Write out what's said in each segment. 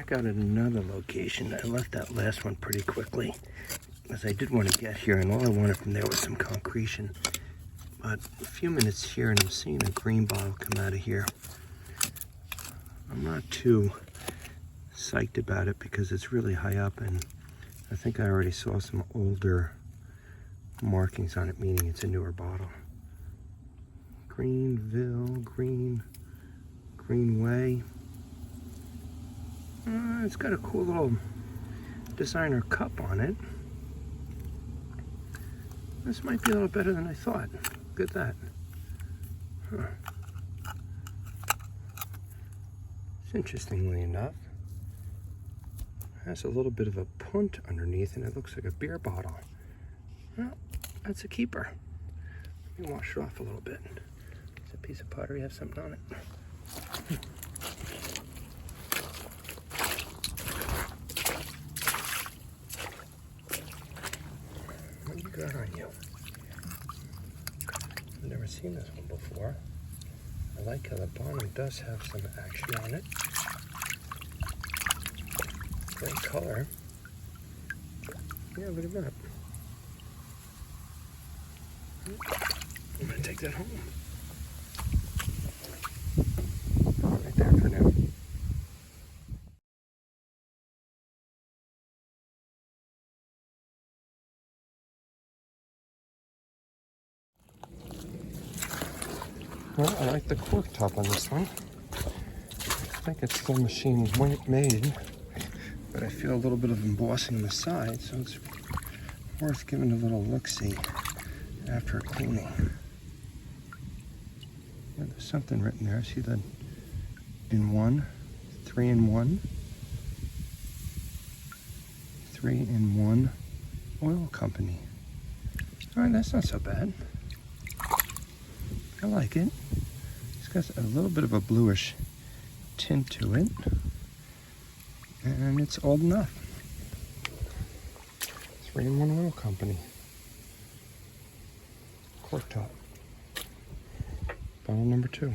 back out at another location. I left that last one pretty quickly, as I did want to get here, and all I wanted from there was some concretion. But a few minutes here, and I'm seeing a green bottle come out of here. I'm not too psyched about it because it's really high up, and I think I already saw some older markings on it, meaning it's a newer bottle. Greenville, Greenway. It's got a cool little designer cup on it. This might be a little better than I thought. Look at that. Huh. It's interestingly enough, has a little bit of a punt underneath, and it looks like a beer bottle. Well, that's a keeper. Let me wash it off a little bit. It's a piece of pottery, have something on it. What you got on you? I've never seen this one before. I like how the bottom does have some action on it. Great color. Yeah, look at that. I'm gonna take that home. Right there for now. Well, I like the cork top on this one. I think it's still machine made, but I feel a little bit of embossing on the side, so it's worth giving a little look-see after cleaning. Yeah, there's something written there. See that in one, 3-in-1, 3-in-1 oil company. All right, that's not so bad. I like it. It's got a little bit of a bluish tint to it, and it's old enough. 3-in-1 oil company. Cork top. Bottle number 2.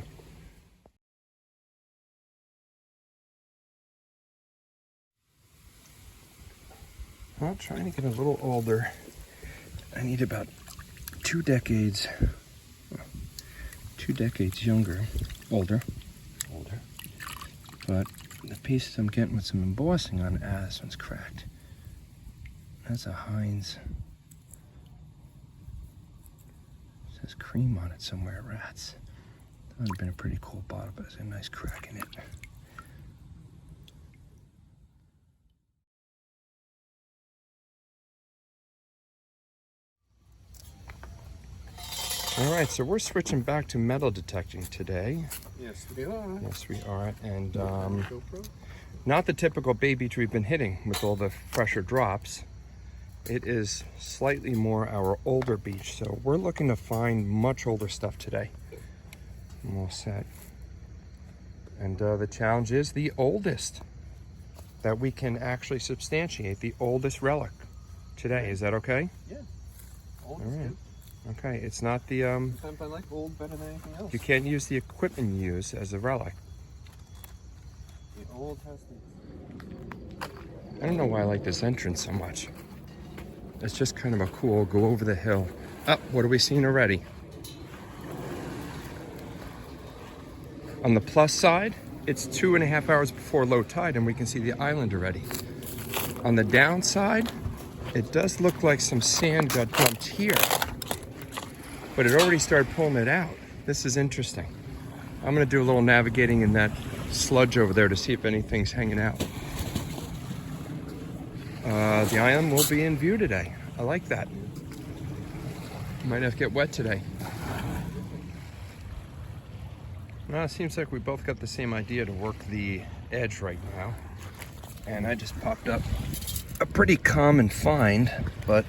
Well, trying to get a little older. I need about 2 decades older. But the pieces I'm getting with some embossing on it, this one's cracked. That's a Heinz. It says cream on it somewhere, rats. That would have been a pretty cool bottle, but it's a nice crack in it. All right, so we're switching back to metal detecting today. Yes, we are. Yes, we are. And not the typical bay beach we've been hitting with all the fresher drops. It is slightly more our older beach, so we're looking to find much older stuff today. I'm all set. And the challenge is the oldest that we can actually substantiate, the oldest relic today. Is that okay? Yeah. Old is good. Okay, it's not the Sometimes I like old better than anything else. You can't use the equipment you use as a relic. The old has the... I don't know why I like this entrance so much. It's just kind of a cool go over the hill. Oh, what are we seeing already? On the plus side, it's 2.5 hours before low tide and we can see the island already. On the downside, it does look like some sand got dumped here, but it already started pulling it out. This is interesting. I'm gonna do a little navigating in that sludge over there to see if anything's hanging out. The island will be in view today. I like that. Might have to get wet today. Well, it seems like we both got the same idea to work the edge right now. And I just popped up a pretty common find, but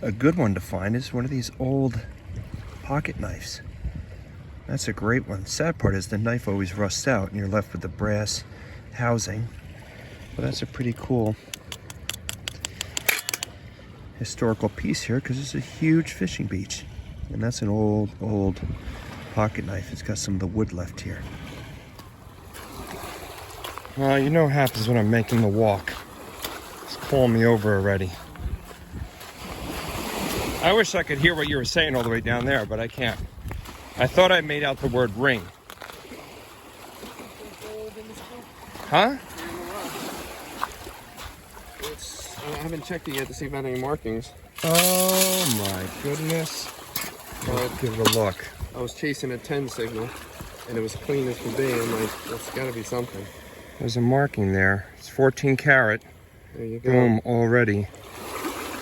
a good one to find is one of these old pocket knives. That's a great one. The sad part is the knife always rusts out and you're left with the brass housing. But that's a pretty cool historical piece here because it's a huge fishing beach. And that's an old pocket knife. It's got some of the wood left here. Well, you know what happens when I'm making the walk. It's pulling me over already. I wish I could hear what you were saying all the way down there, but I can't. I thought I made out the word ring. Huh? I haven't checked it yet to see if it had any markings. Oh my goodness. Let's give it a look. I was chasing a 10 signal, and it was clean as could be. I'm like, that's got to be something. There's a marking there. It's 14 karat. There you go. Boom, already.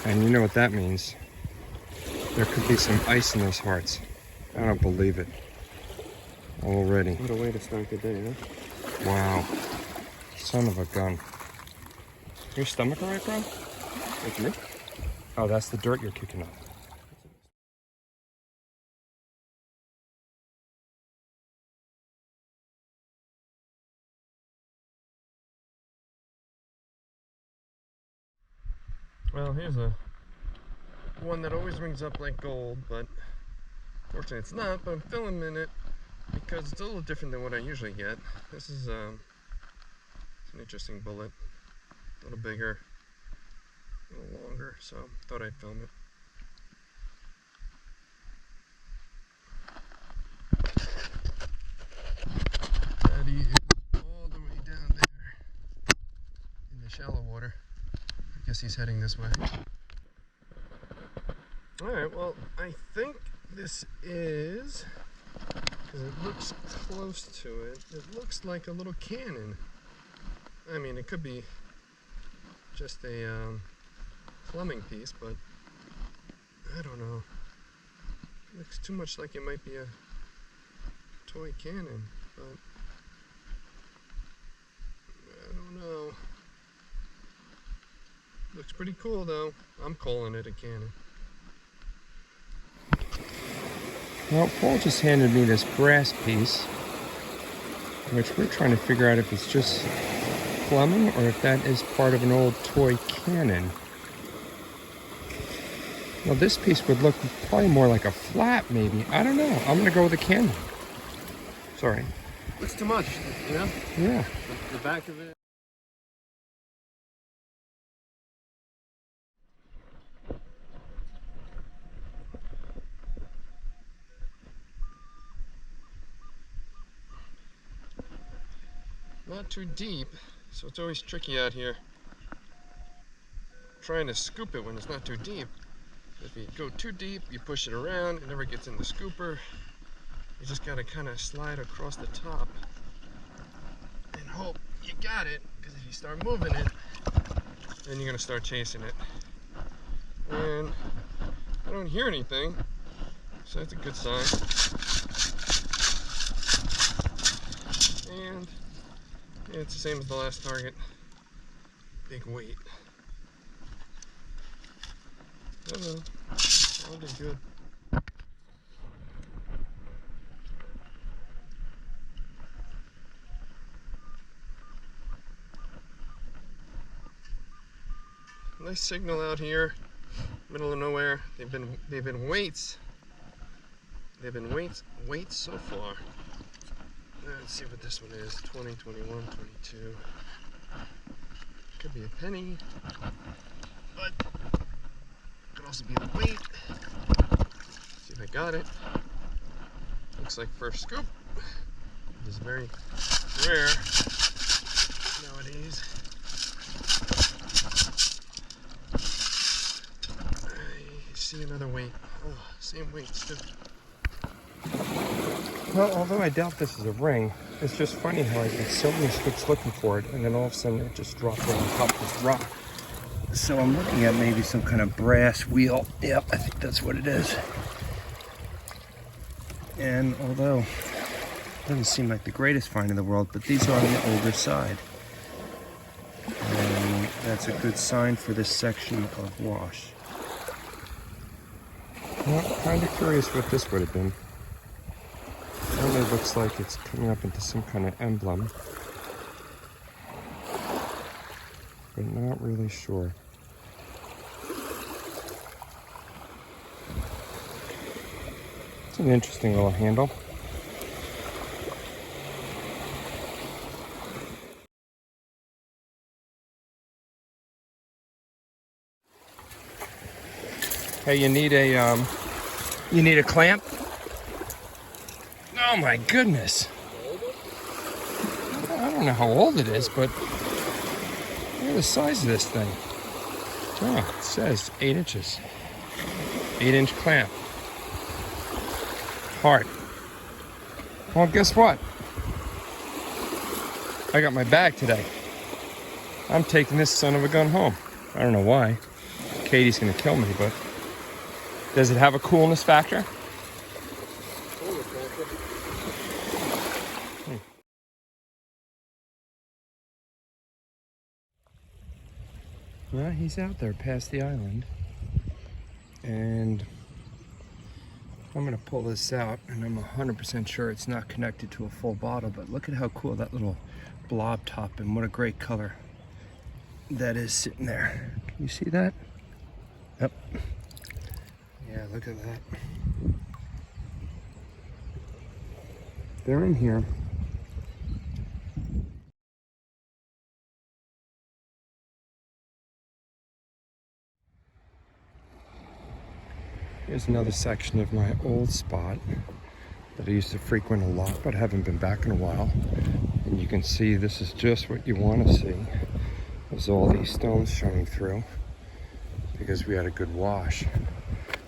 And you know what that means. There could be some ice in those hearts. I don't believe it. Already. What a way to start the day, huh? Wow. Son of a gun. Your stomach all right, bro? Like me? Oh, that's the dirt you're kicking up. Well, here's one that always rings up like gold, but fortunately it's not. But I'm filling in it because it's a little different than what I usually get. This is it's an interesting bullet, a little bigger, a little longer, so thought I'd film it. That is all the way down there in the shallow water. I guess he's heading this way. Alright, well, I think this is, because it looks close to it, it looks like a little cannon. I mean, it could be just a plumbing piece, but I don't know. It looks too much like it might be a toy cannon, but I don't know. Looks pretty cool though. I'm calling it a cannon. Well, Paul just handed me this brass piece, which we're trying to figure out if it's just plumbing or if that is part of an old toy cannon. Well, this piece would look probably more like a flat, maybe. I don't know. I'm going to go with a cannon. Sorry. Looks too much, you know? Yeah. The back of it. Not too deep, so it's always tricky out here trying to scoop it when it's not too deep. If you go too deep, you push it around, it never gets in the scooper. You just gotta kind of slide across the top and hope you got it, because if you start moving it, then you're gonna start chasing it. And I don't hear anything, so that's a good sign. And yeah, it's the same as the last target. Big weight. I don't know. I'll do good. Nice signal out here, middle of nowhere. They've been weights. They've been weights so far. Let's see what this one is. 20, 21, 22. Could be a penny, but could also be the weight. See if I got it. Looks like first scoop. It is very rare nowadays. I see another weight. Oh, same weight still. Well, although I doubt this is a ring, it's just funny how I get so many scoops looking for it, and then all of a sudden it just dropped on top of this rock. So I'm looking at maybe some kind of brass wheel. Yep, I think that's what it is. And although it doesn't seem like the greatest find in the world, but these are on the older side. And that's a good sign for this section of wash. Well, kind of curious what this would have been. It only looks like it's coming up into some kind of emblem, but not really sure. It's an interesting little handle. Hey, you need a clamp? Oh my goodness. I don't know how old it is, but look at the size of this thing. Oh, it says 8 inches. 8-inch clamp. Hard. Well, guess what? I got my bag today. I'm taking this son of a gun home. I don't know why. Katie's gonna kill me, but does it have a coolness factor? Well, he's out there past the island, and I'm gonna pull this out, and I'm 100% sure it's not connected to a full bottle, but look at how cool that little blob top, and what a great color that is sitting there. Can you see that? Yep. Yeah, look at that. They're in here. Here's another section of my old spot that I used to frequent a lot, but haven't been back in a while. And you can see this is just what you want to see. There's all these stones showing through because we had a good wash.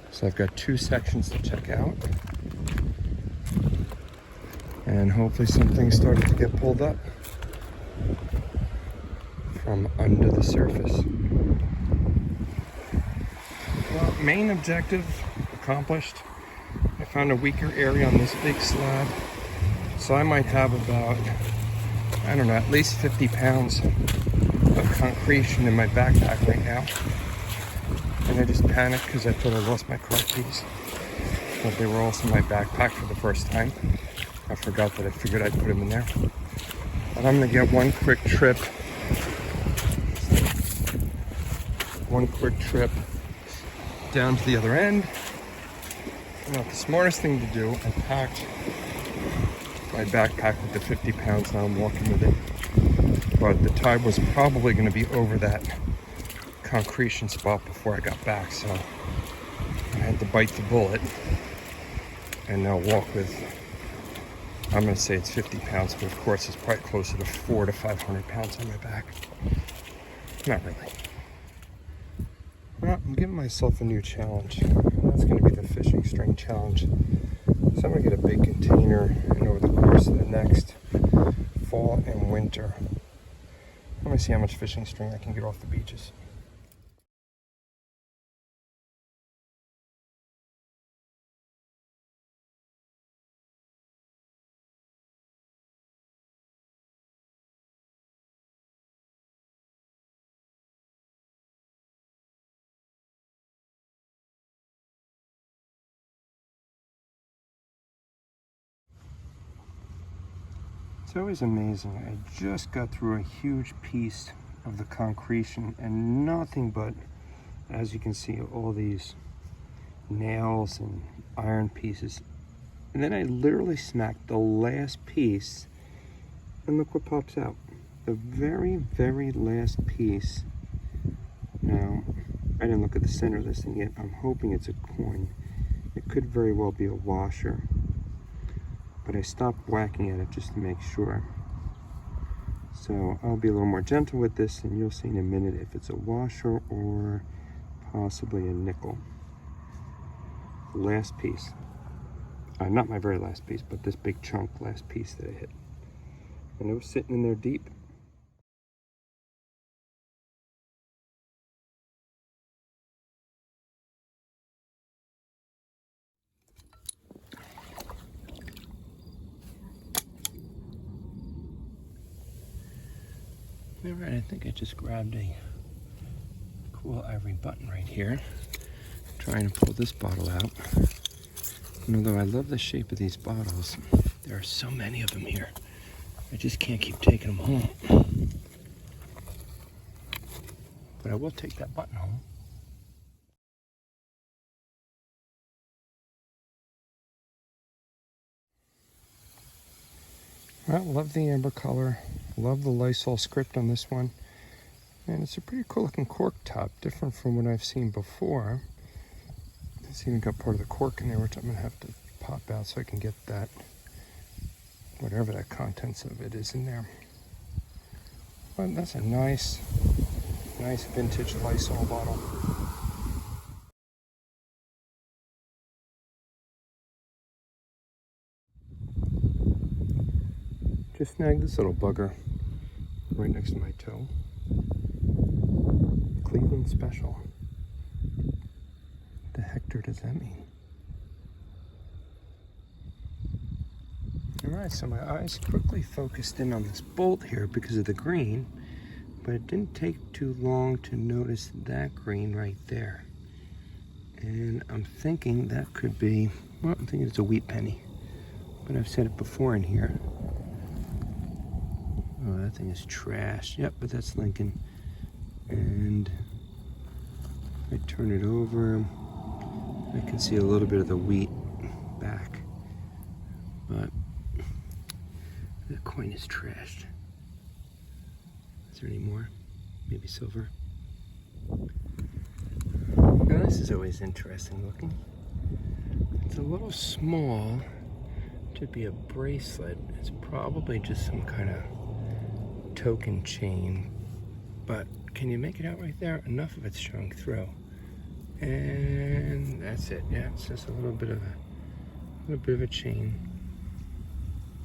So I've got 2 sections to check out. And hopefully something started to get pulled up from under the surface. Well, main objective accomplished. I found a weaker area on this big slab. So I might have about, I don't know, at least 50 pounds of concretion in my backpack right now. And I just panicked because I thought I lost my car keys. But they were also in my backpack for the first time. I forgot that I figured I'd put them in there. But I'm gonna get one quick trip down to the other end. Not the smartest thing to do. I packed my backpack with the 50 pounds, now I'm walking with it. But the tide was probably going to be over that concretion spot before I got back, so I had to bite the bullet and now walk with, I'm going to say it's 50 pounds, but of course it's probably closer to 400 to 500 pounds on my back. Not really. Well, I'm giving myself a new challenge. That's going to be the fishing string challenge. So I'm going to get a big container, and over the course of the next fall and winter, I'm going to see how much fishing string I can get off the beaches. It's always amazing. I just got through a huge piece of the concretion and nothing but, as you can see, all these nails and iron pieces. And then I literally smacked the last piece and look what pops out. The very, very last piece. Now, I didn't look at the center of this thing yet. I'm hoping it's a coin. It could very well be a washer. But I stopped whacking at it just to make sure. So I'll be a little more gentle with this, and you'll see in a minute if it's a washer or possibly a nickel. Last piece. Not my very last piece, but this big chunk, last piece that I hit. And it was sitting in there deep. All right, I think I just grabbed a cool ivory button right here. Trying to pull this bottle out. And although I love the shape of these bottles, there are so many of them here. I just can't keep taking them home. But I will take that button home. Well, love the amber color. Love the Lysol script on this one. And it's a pretty cool looking cork top, different from what I've seen before. It's even got part of the cork in there, which I'm gonna have to pop out so I can get that, whatever that contents of it is in there. But that's a nice vintage Lysol bottle. Just snagged this little bugger right next to my toe. Cleveland Special. What the hector does that mean? Alright, so my eyes quickly focused in on this bolt here because of the green, but it didn't take too long to notice that green right there. And I'm thinking that could be, well, I'm thinking it's a wheat penny, but I've said it before in here. Oh, that thing is trash. Yep, but that's Lincoln. And I turn it over, I can see a little bit of the wheat back, but the coin is trashed. Is there any more? Maybe silver? Now this is always interesting looking. It's a little small to be a bracelet. It's probably just some kind of token chain, but can you make it out right there? Enough of it's showing through. And that's it. Yeah, it's just a little bit of a chain.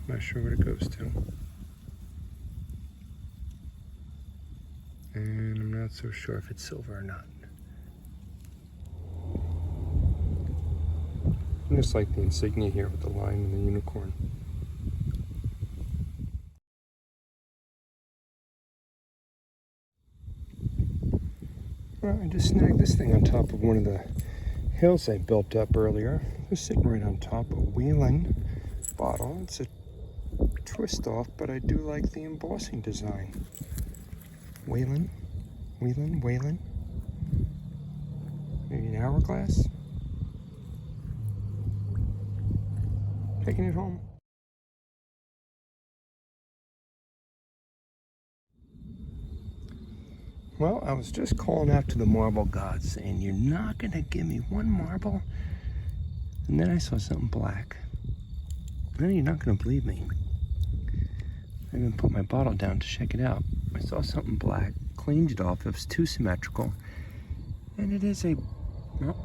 Not sure what it goes to. And I'm not so sure if it's silver or not. I just like the insignia here with the lion and the unicorn. Well, I just snagged this thing on top of one of the hills I built up earlier. It was sitting right on top of a Whelan bottle. It's a twist off, but I do like the embossing design. Whelan. Maybe an hourglass. Taking it home. Well, I was just calling out to the marble gods saying, you're not going to give me one marble? And then I saw something black. And then you're not going to believe me. I even put my bottle down to check it out. I saw something black, cleaned it off. It was too symmetrical. And it is a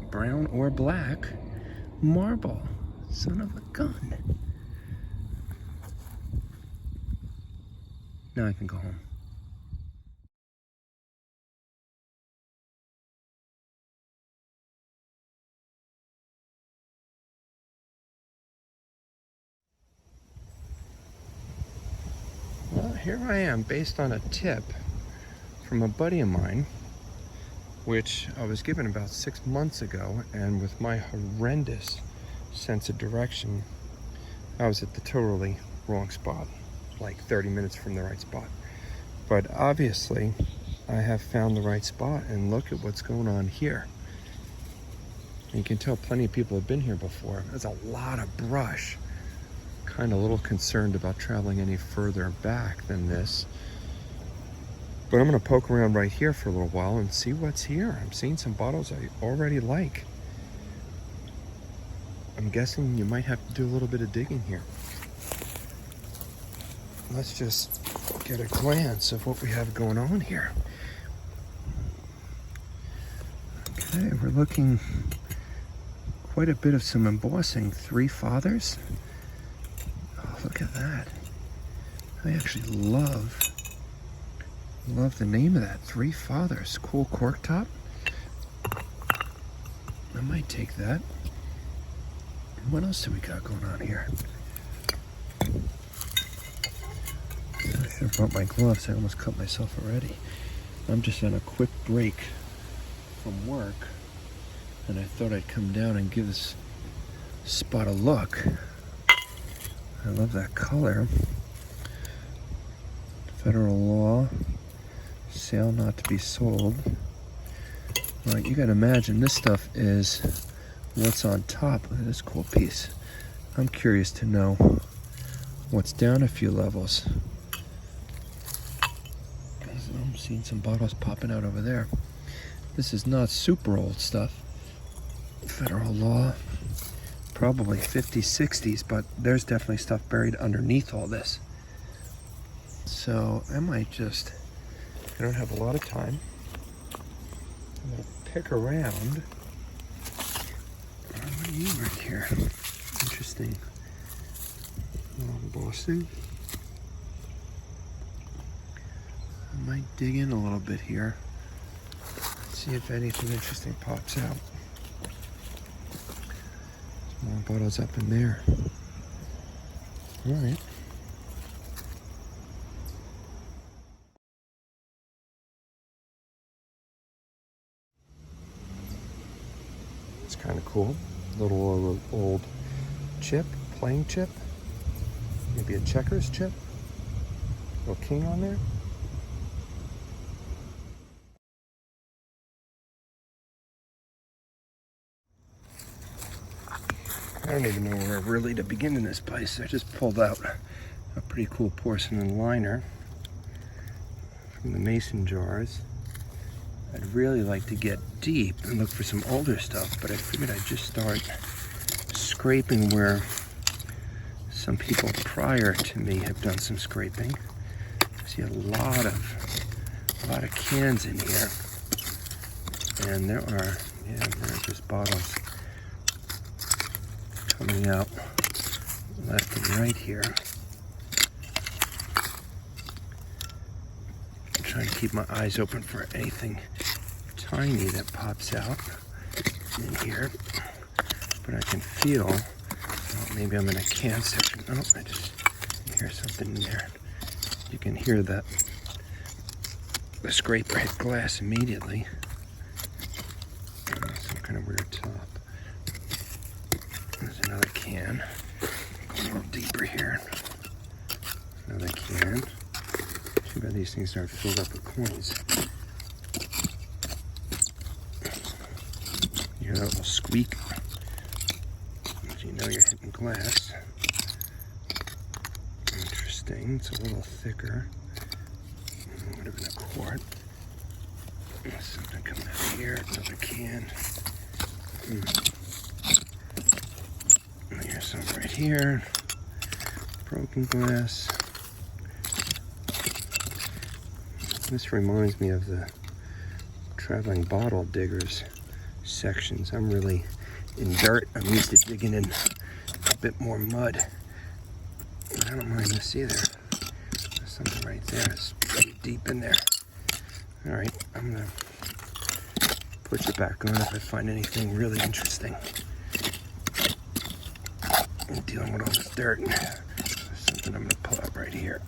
brown or black marble. Son of a gun. Now I can go home. Well, here I am, based on a tip from a buddy of mine, which I was given about 6 months ago, and with my horrendous sense of direction, I was at the totally wrong spot, like 30 minutes from the right spot. But obviously, I have found the right spot, and look at what's going on here. And you can tell plenty of people have been here before. There's a lot of brush. Kind of a little concerned about traveling any further back than this. But I'm going to poke around right here for a little while and see what's here. I'm seeing some bottles I already like. I'm guessing you might have to do a little bit of digging here. Let's just get a glance of what we have going on here. Okay, we're looking quite a bit of some embossing. Three Fathers. Oh, look at that. I actually love the name of that. Three Fathers. Cool cork top. I might take that. What else do we got going on here? I should have brought my gloves. I almost cut myself already. I'm just on a quick break from work, and I thought I'd come down and give this spot a look. I love that color. Federal law. Sale not to be sold. Well, you gotta imagine this stuff is what's on top. Look at this cool piece. I'm curious to know what's down a few levels. I'm seeing some bottles popping out over there. This is not super old stuff. federal law. Probably 50s, 60s, but there's definitely stuff buried underneath all this. So I might just, I don't have a lot of time. I'm gonna pick around. What do you right here? Interesting. Embossing. I might dig in a little bit here. See if anything interesting pops out. Some more bottles up in there. All right. It's kind of cool. Little old chip, playing chip. Maybe a checkers chip. Little king on there. I don't even know where really to begin in this place. I just pulled out a pretty cool porcelain liner from the mason jars. I'd really like to get deep and look for some older stuff, but I figured I'd just start scraping where some people prior to me have done some scraping. I see a lot of cans in here, and there are just bottles coming out left and right here. I'm trying to keep my eyes open for anything tiny that pops out in here, but I can feel, well, maybe I'm in a can section. Oh, I just hear something in there. You can hear the scraper hit glass immediately. Some kind of weird top. There's another can. Go a little deeper here. Another can. Too bad these things aren't filled up with coins. You hear that little squeak? You know you're hitting glass. Interesting. It's a little thicker. It would have been a quart. There's something coming out of here. Another can. Here's some right here. Broken glass. This reminds me of the traveling bottle diggers sections. I'm really in dirt. I'm used to digging in a bit more mud. But I don't mind this either. There's something right there. It's pretty deep in there. All right, I'm gonna put it back on if I find anything really interesting. I'm dealing with all this dirt. There's something I'm gonna pull up right here.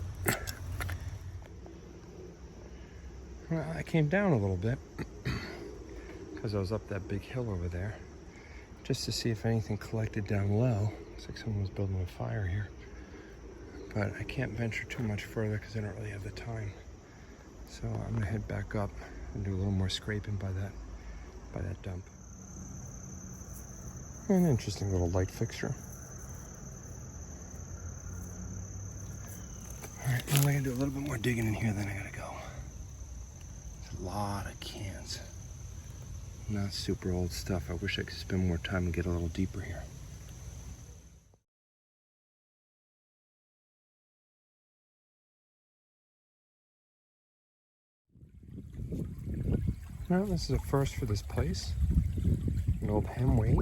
Well, I came down a little bit because I was up that big hill over there, just to see if anything collected down low. Looks like someone was building a fire here. But I can't venture too much further because I don't really have the time. So I'm gonna head back up and do a little more scraping by that dump. An interesting little light fixture. All right, now I gotta do a little bit more digging in here, then I gotta go. There's a lot of cans. Not super old stuff. I wish I could spend more time and get a little deeper here. Well, this is a first for this place. An old hem weight.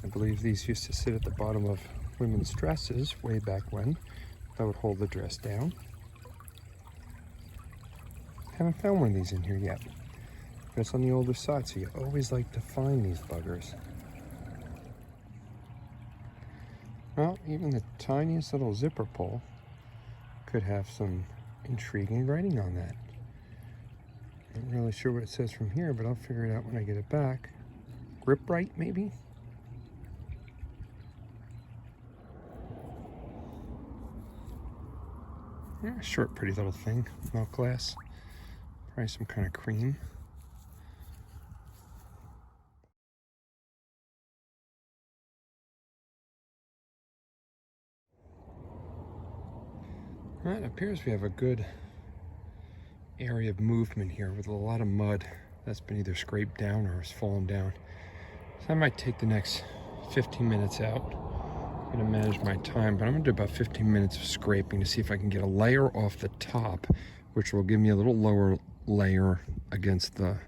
I believe these used to sit at the bottom of women's dresses way back when. That would hold the dress down. Haven't found one of these in here yet. But it's on the older side, so you always like to find these buggers. Well, even the tiniest little zipper pull could have some intriguing writing on that. Not really sure what it says from here, but I'll figure it out when I get it back. Grip right, maybe? Yeah, short, pretty little thing. Milk glass. Probably some kind of cream. Well, it appears we have a good area of movement here with a lot of mud that's been either scraped down or has fallen down. So I might take the next 15 minutes out. I'm gonna manage my time, but I'm gonna do about 15 minutes of scraping to see if I can get a layer off the top, which will give me a little lower layer against the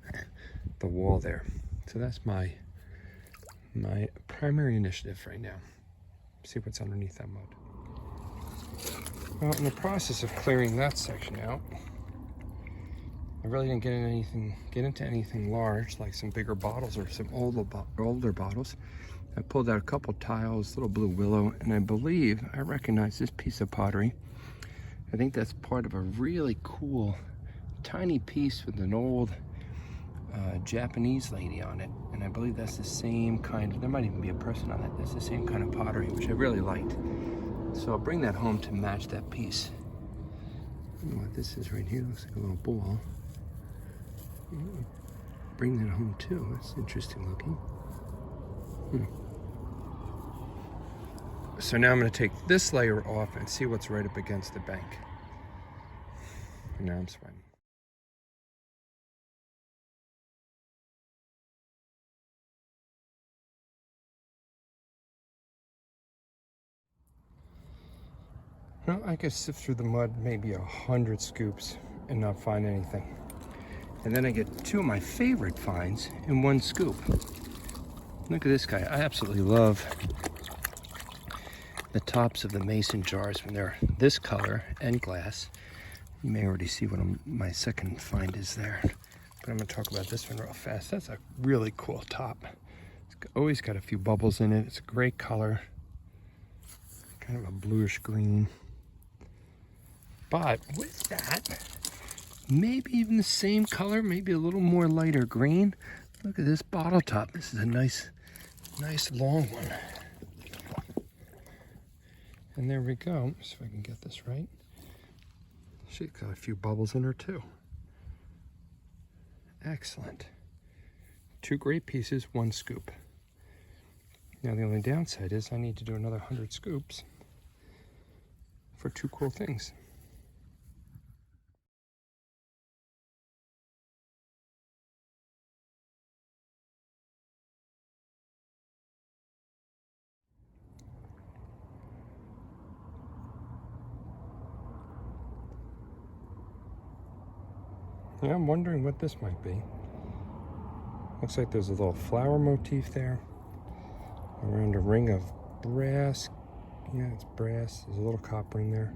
wall there. So that's my primary initiative right now. See what's underneath that mud. Well, in the process of clearing that section out, I really didn't get into anything large, like some bigger bottles or some older bottles. I pulled out a couple tiles, little blue willow, and I recognize this piece of pottery. I think that's part of a really cool, tiny piece with an old Japanese lady on it. And I believe that's the same kind of, there might even be a person on it. That's the same kind of pottery, which I really liked. So I'll bring that home to match that piece. I don't know what this is right here. Looks like a little ball. Bring that home too. That's interesting looking. So now I'm going to take this layer off and see what's right up against the bank. And now I'm sweating. Well, I could sift through the mud maybe 100 scoops and not find anything. And then I get two of my favorite finds in one scoop. Look at this guy. I absolutely love the tops of the mason jars when they're this color and glass. You may already see what my second find is there. But I'm going to talk about this one real fast. That's a really cool top. It's always got a few bubbles in it. It's a great color. Kind of a bluish green. But with that, maybe even the same color, maybe a little more lighter green. Look at this bottle top. This is a nice long one. And there we go. See if I can get this right. She's got a few bubbles in her too. Excellent. Two great pieces, one scoop. Now the only downside is I need to do another 100 scoops for two cool things. Yeah, I'm wondering what this might be. Looks like there's a little flower motif there around a ring of brass. Yeah, it's brass. There's a little copper in there.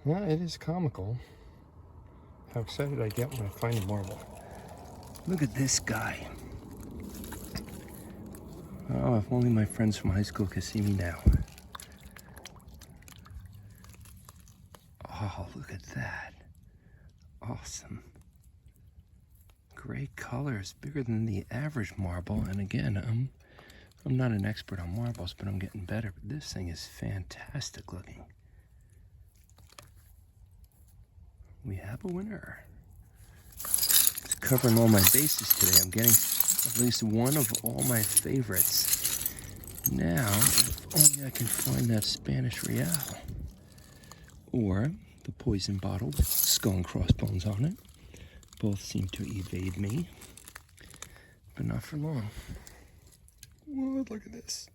Yeah, it is comical how excited I get when I find a marble. Look at this guy. Oh, if only my friends from high school could see me now. Oh, look at that. Awesome. Great colors, bigger than the average marble. And again, I'm not an expert on marbles, but I'm getting better. But this thing is fantastic looking. We have a winner. It's covering all my bases today. I'm getting at least one of all my favorites. Now, if only I can find that Spanish Real. Or the poison bottle with skull and crossbones on it. Both seem to evade me, but not for long. Whoa, look at this.